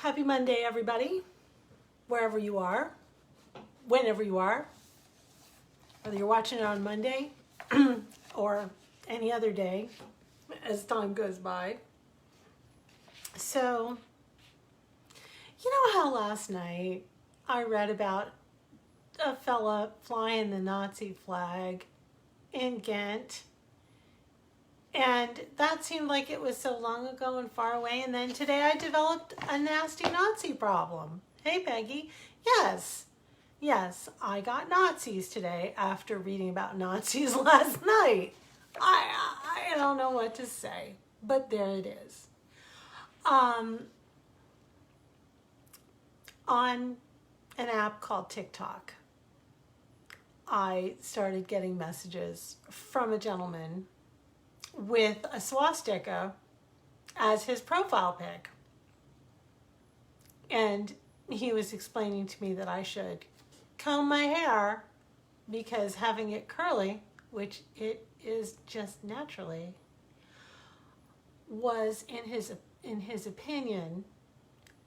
Happy Monday, everybody, wherever you are, whenever you are, whether you're watching it on Monday or any other day as time goes by. So, you know how last night I read about a fella flying the Nazi flag in Ghent? And that seemed like it was so long ago and far away. And then today I developed a nasty Nazi problem. Hey, Peggy. Yes, I got Nazis today after reading about Nazis last night. I don't know what to say, but there it is. On an app called TikTok, I started getting messages from a gentleman with a swastika as his profile pic. And he was explaining to me that I should comb my hair because having it curly, which it is just naturally, was in his opinion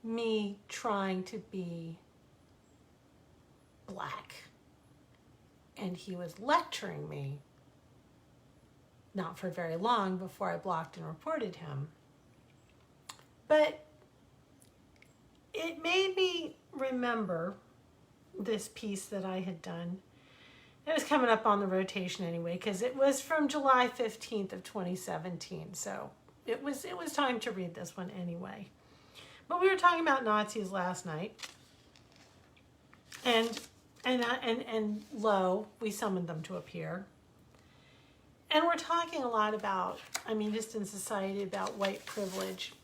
me trying to be black. And he was lecturing me, not for very long, before I blocked and reported him. But it made me remember this piece that I had done. It was coming up on the rotation anyway, because it was from July 15th of 2017. So it was time to read this one anyway. But we were talking about Nazis last night. And lo, we summoned them to appear. And we're talking a lot about, just in society, about white privilege.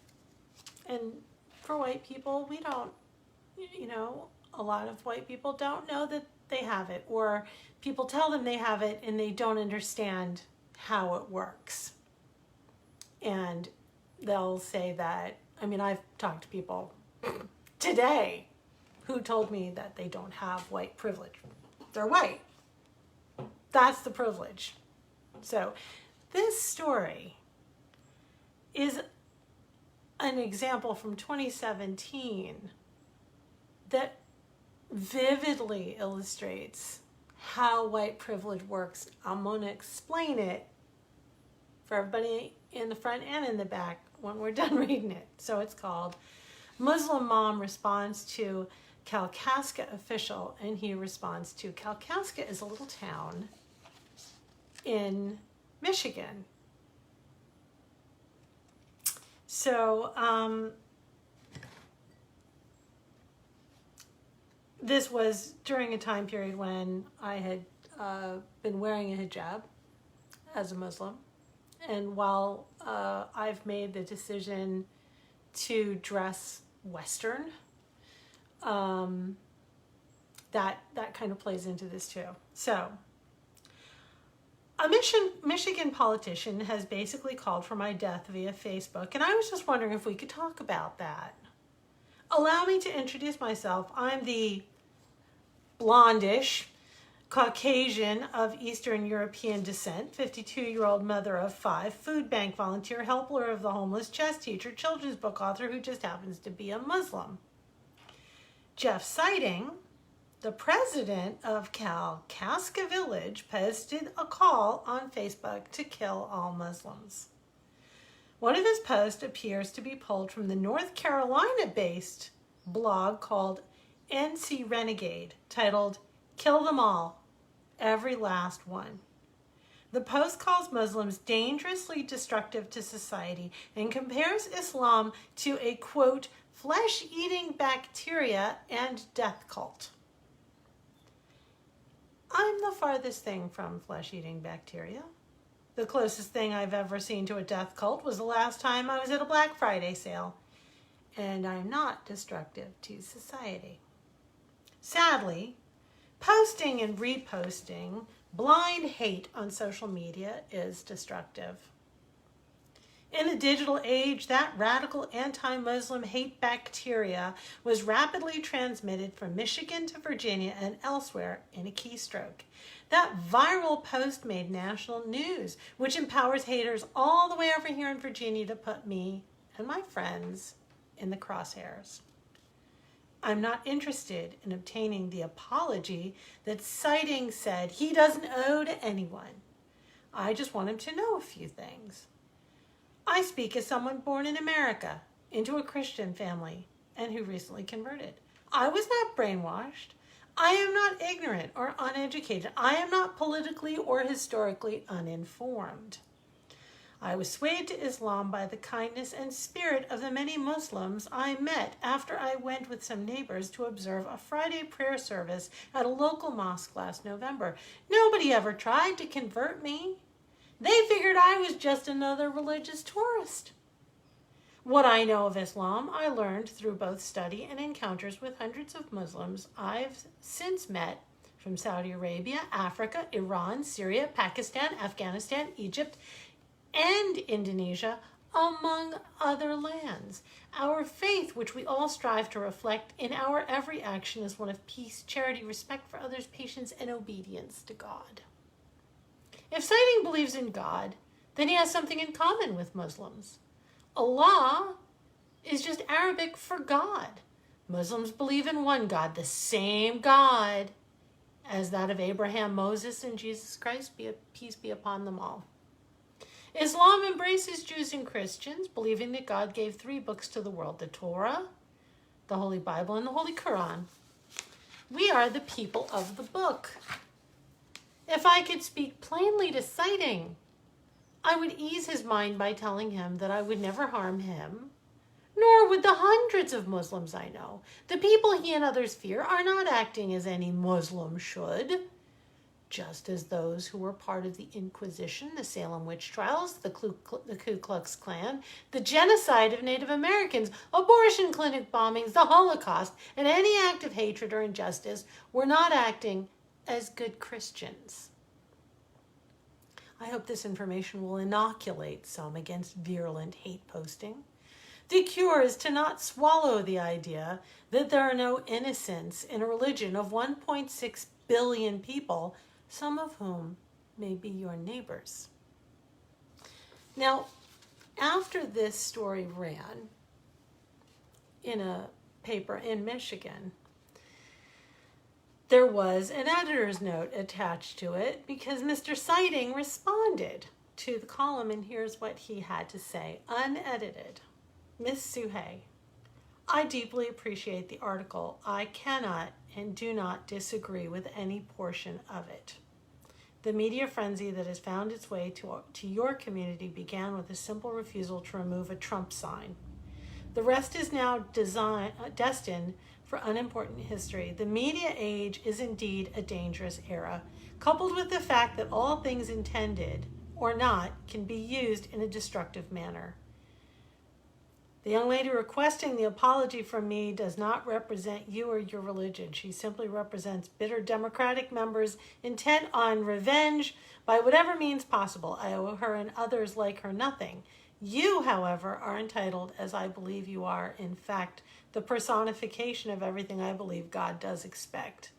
And for white people, we don't, a lot of white people don't know that they have it. Or people tell them they have it and they don't understand how it works. And they'll say that, I've talked to people today who told me that they don't have white privilege. They're white. That's the privilege. So this story is an example from 2017 that vividly illustrates how white privilege works. I'm going to explain it for everybody in the front and in the back when we're done reading it. So it's called Muslim Mom Responds to Kalkaska Official, and he responds to Kalkaska is a little town in Michigan. So this was during a time period when I had been wearing a hijab as a Muslim. And while I've made the decision to dress Western, that kind of plays into this too. So a Michigan politician has basically called for my death via Facebook, and I was just wondering if we could talk about that. Allow me to introduce myself. I'm the blondish Caucasian of Eastern European descent, 52-year-old mother of 5, food bank volunteer, helper of the homeless, chess teacher, children's book author who just happens to be a Muslim. Jeff Sighting, the president of Kalkaska Village, posted a call on Facebook to kill all Muslims. One of his posts appears to be pulled from the North Carolina-based blog called NC Renegade, titled, Kill Them All, Every Last One. The post calls Muslims dangerously destructive to society and compares Islam to a, quote, flesh-eating bacteria and death cult. I'm the farthest thing from flesh-eating bacteria. The closest thing I've ever seen to a death cult was the last time I was at a Black Friday sale. And I'm not destructive to society. Sadly, posting and reposting blind hate on social media is destructive. In the digital age, that radical anti-Muslim hate bacteria was rapidly transmitted from Michigan to Virginia and elsewhere in a keystroke. That viral post made national news, which empowers haters all the way over here in Virginia to put me and my friends in the crosshairs. I'm not interested in obtaining the apology that Sighting said he doesn't owe to anyone. I just want him to know a few things. I speak as someone born in America, into a Christian family, and who recently converted. I was not brainwashed. I am not ignorant or uneducated. I am not politically or historically uninformed. I was swayed to Islam by the kindness and spirit of the many Muslims I met after I went with some neighbors to observe a Friday prayer service at a local mosque last November. Nobody ever tried to convert me. They figured I was just another religious tourist. What I know of Islam, I learned through both study and encounters with hundreds of Muslims I've since met from Saudi Arabia, Africa, Iran, Syria, Pakistan, Afghanistan, Egypt, and Indonesia, among other lands. Our faith, which we all strive to reflect in our every action, is one of peace, charity, respect for others, patience, and obedience to God. If Sighting believes in God, then he has something in common with Muslims. Allah is just Arabic for God. Muslims believe in one God, the same God as that of Abraham, Moses, and Jesus Christ, peace be upon them all. Islam embraces Jews and Christians, believing that God gave 3 books to the world, the Torah, the Holy Bible, and the Holy Quran. We are the people of the book. If I could speak plainly to Sighting, I would ease his mind by telling him that I would never harm him, nor would the hundreds of Muslims I know. The people he and others fear are not acting as any Muslim should, just as those who were part of the Inquisition, the Salem witch trials, the Ku Klux Klan, the genocide of Native Americans, abortion clinic bombings, the Holocaust, and any act of hatred or injustice were not acting as good Christians. I hope this information will inoculate some against virulent hate posting. The cure is to not swallow the idea that there are no innocents in a religion of 1.6 billion people, some of whom may be your neighbors. Now, after this story ran in a paper in Michigan, there was an editor's note attached to it because Mr. Sighting responded to the column, and here's what he had to say, unedited. Miss Suhay, I deeply appreciate the article. I cannot and do not disagree with any portion of it. The media frenzy that has found its way to your community began with a simple refusal to remove a Trump sign. The rest is now destined for unimportant history. The media age is indeed a dangerous era, coupled with the fact that all things intended or not can be used in a destructive manner. The young lady requesting the apology from me does not represent you or your religion. She simply represents bitter Democratic members intent on revenge by whatever means possible. I owe her and others like her nothing. You, however, are entitled, as I believe you are, in fact, the personification of everything I believe God does expect.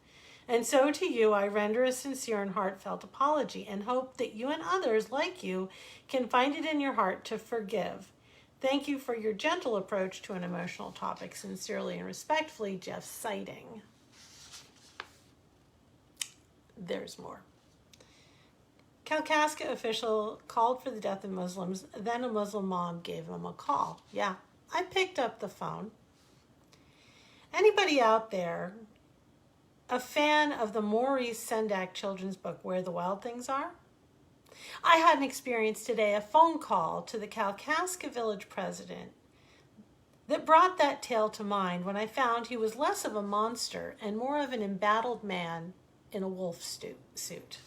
And so to you, I render a sincere and heartfelt apology and hope that you and others like you can find it in your heart to forgive. Thank you for your gentle approach to an emotional topic. Sincerely and respectfully, Jeff Sighting. There's more. Kalkaska official called for the death of Muslims. Then a Muslim mom gave him a call. Yeah, I picked up the phone. Anybody out there a fan of the Maurice Sendak children's book, Where the Wild Things Are? I had an experience today, a phone call to the Kalkaska village president that brought that tale to mind when I found he was less of a monster and more of an embattled man in a wolf suit.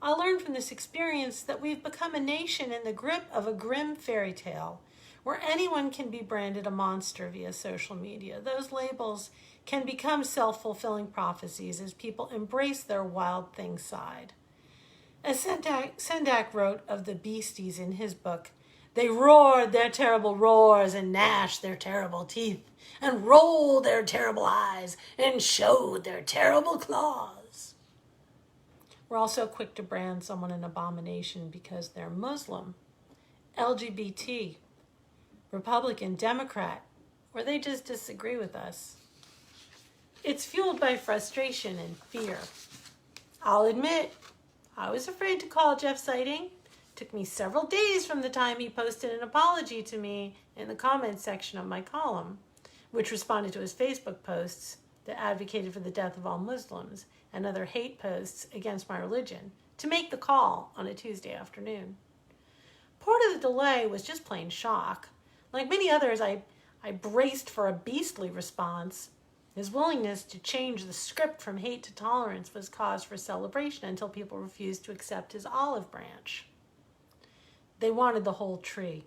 I learned from this experience that we've become a nation in the grip of a grim fairy tale where anyone can be branded a monster via social media. Those labels can become self-fulfilling prophecies as people embrace their wild thing side. As Sendak wrote of the beasties in his book, they roared their terrible roars and gnashed their terrible teeth and rolled their terrible eyes and showed their terrible claws. We're also quick to brand someone an abomination because they're Muslim, LGBT, Republican, Democrat, or they just disagree with us. It's fueled by frustration and fear. I'll admit, I was afraid to call Jeff Sighting. It took me several days from the time he posted an apology to me in the comments section of my column, which responded to his Facebook posts that advocated for the death of all Muslims and other hate posts against my religion, to make the call on a Tuesday afternoon. Part of the delay was just plain shock. Like many others, I braced for a beastly response. His willingness to change the script from hate to tolerance was cause for celebration until people refused to accept his olive branch. They wanted the whole tree.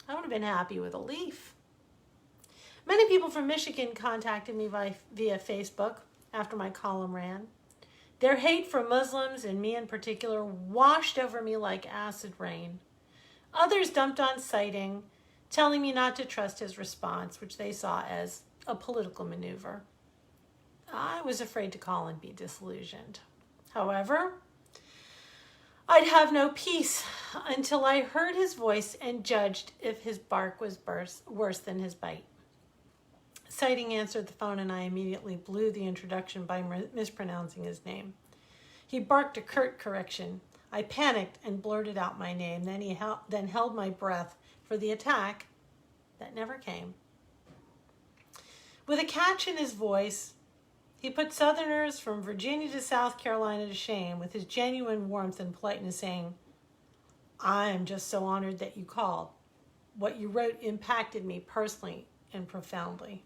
I would have been happy with a leaf. Many people from Michigan contacted me via Facebook after my column ran. Their hate for Muslims, and me in particular, washed over me like acid rain. Others dumped on Sighting, telling me not to trust his response, which they saw as a political maneuver. I was afraid to call and be disillusioned. However, I'd have no peace until I heard his voice and judged if his bark was worse than his bite. Sighting answered the phone, and I immediately blew the introduction by mispronouncing his name. He barked a curt correction. I panicked and blurted out my name, then held my breath for the attack that never came. With a catch in his voice, he put Southerners from Virginia to South Carolina to shame with his genuine warmth and politeness, saying, "I am just so honored that you called. What you wrote impacted me personally and profoundly.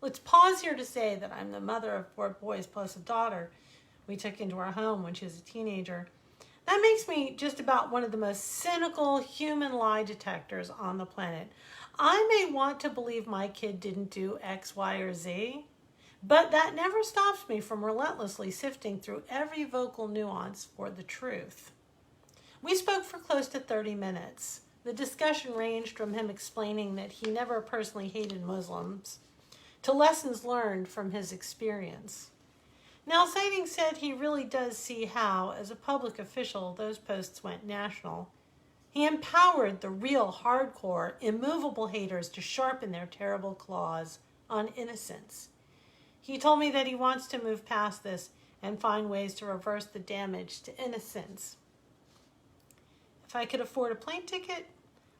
Let's pause here to say that I'm the mother of 4 boys plus a daughter we took into our home when she was a teenager. That makes me just about one of the most cynical human lie detectors on the planet. I may want to believe my kid didn't do X, Y, or Z, but that never stops me from relentlessly sifting through every vocal nuance for the truth." We spoke for close to 30 minutes. The discussion ranged from him explaining that he never personally hated Muslims to lessons learned from his experience. Now, Sighting said he really does see how, as a public official, those posts went national. He empowered the real hardcore, immovable haters to sharpen their terrible claws on innocence. He told me that he wants to move past this and find ways to reverse the damage to innocence. If I could afford a plane ticket,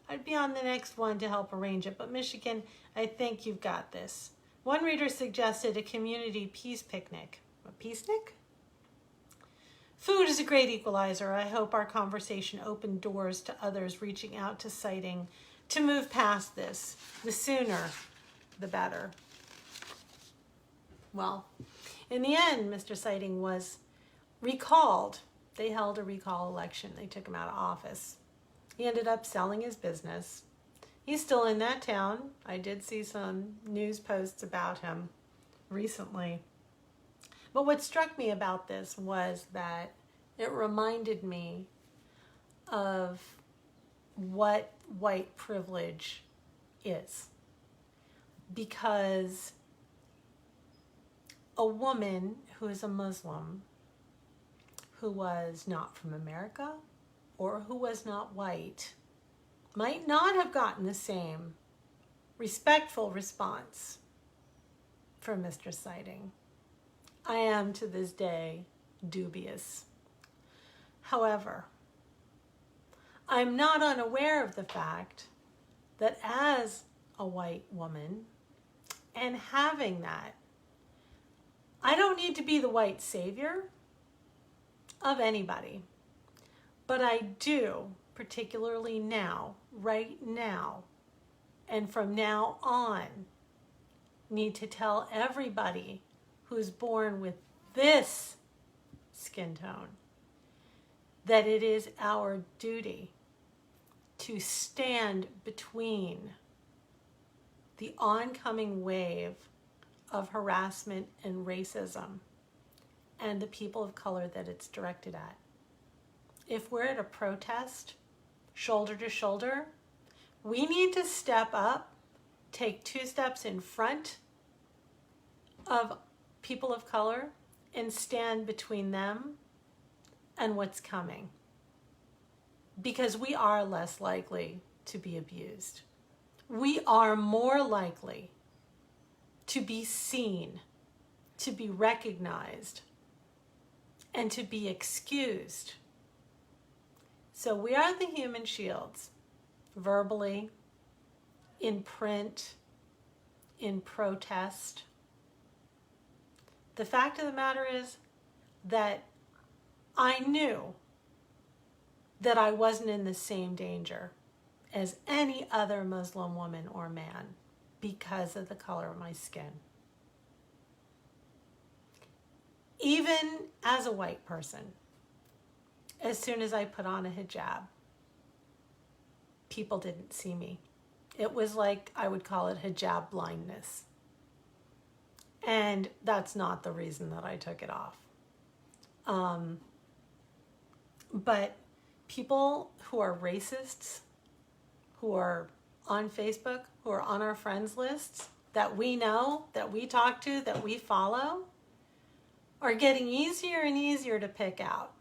I'd be on the next one to help arrange it. But Michigan, I think you've got this. One reader suggested a community peace picnic. A peace-nic? Food is a great equalizer. I hope our conversation opened doors to others reaching out to Sighting to move past this. The sooner, the better. Well, in the end, Mr. Sighting was recalled. They held a recall election. They took him out of office. He ended up selling his business. He's still in that town. I did see some news posts about him recently. But what struck me about this was that it reminded me of what white privilege is. Because a woman who is a Muslim, who was not from America or who was not white, might not have gotten the same respectful response from Mr. Sighting. I am to this day dubious. However, I'm not unaware of the fact that as a white woman and having that, I don't need to be the white savior of anybody, but I do, particularly now, right now, and from now on, need to tell everybody who's born with this skin tone that it is our duty to stand between the oncoming wave of harassment and racism and the people of color that it's directed at. If we're at a protest, shoulder to shoulder, we need to step up, take 2 steps in front of people of color and stand between them and what's coming. Because we are less likely to be abused. We are more likely to be seen to be recognized and to be excused. So we are the human shields, verbally, in print, in protest. The fact of the matter is that I knew that I wasn't in the same danger as any other Muslim woman or man because of the color of my skin. Even as a white person, as soon as I put on a hijab, people didn't see me. It was like, I would call it hijab blindness. And that's not the reason that I took it off. But people who are racists, who are on Facebook, who are on our friends lists, that we know, that we talk to, that we follow, are getting easier and easier to pick out.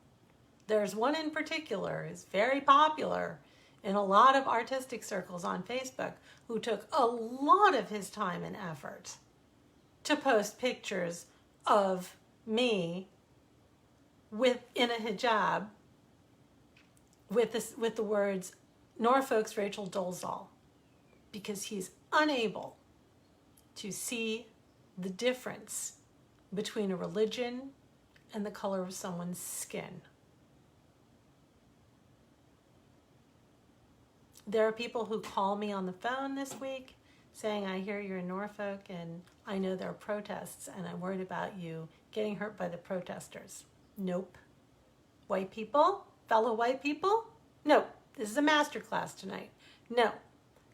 There's one in particular who's very popular in a lot of artistic circles on Facebook, who took a lot of his time and effort to post pictures of me in a hijab with the words Norfolk's Rachel Dolezal, because he's unable to see the difference between a religion and the color of someone's skin. There are people who call me on the phone this week saying, I hear you're in Norfolk and I know there are protests and I'm worried about you getting hurt by the protesters. Nope. White people, fellow white people, no. This is a master class tonight. No,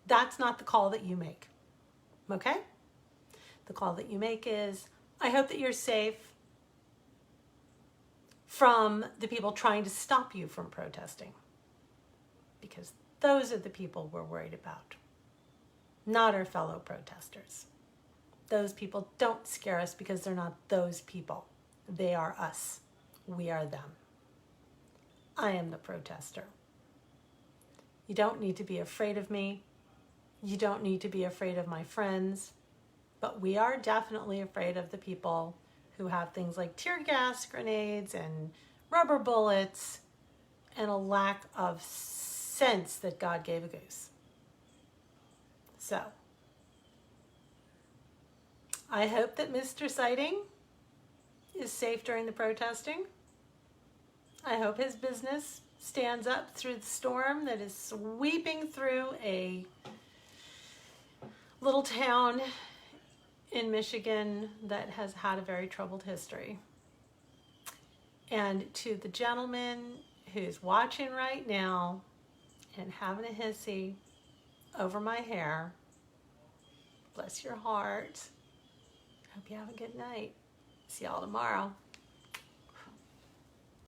that's not the call that you make. Okay? The call that you make is, I hope that you're safe from the people trying to stop you from protesting. Because those are the people we're worried about, not our fellow protesters. Those people don't scare us because they're not those people. They are us. We are them. I am the protester. You don't need to be afraid of me. You don't need to be afraid of my friends. But we are definitely afraid of the people who have things like tear gas grenades and rubber bullets and a lack of sense that God gave a goose. So, I hope that Mr. Sighting is safe during the protesting. I hope his business stands up through the storm that is sweeping through a little town in Michigan that has had a very troubled history. And to the gentleman who's watching right now and having a hissy over my hair, bless your heart. Hope you have a good night. See y'all tomorrow.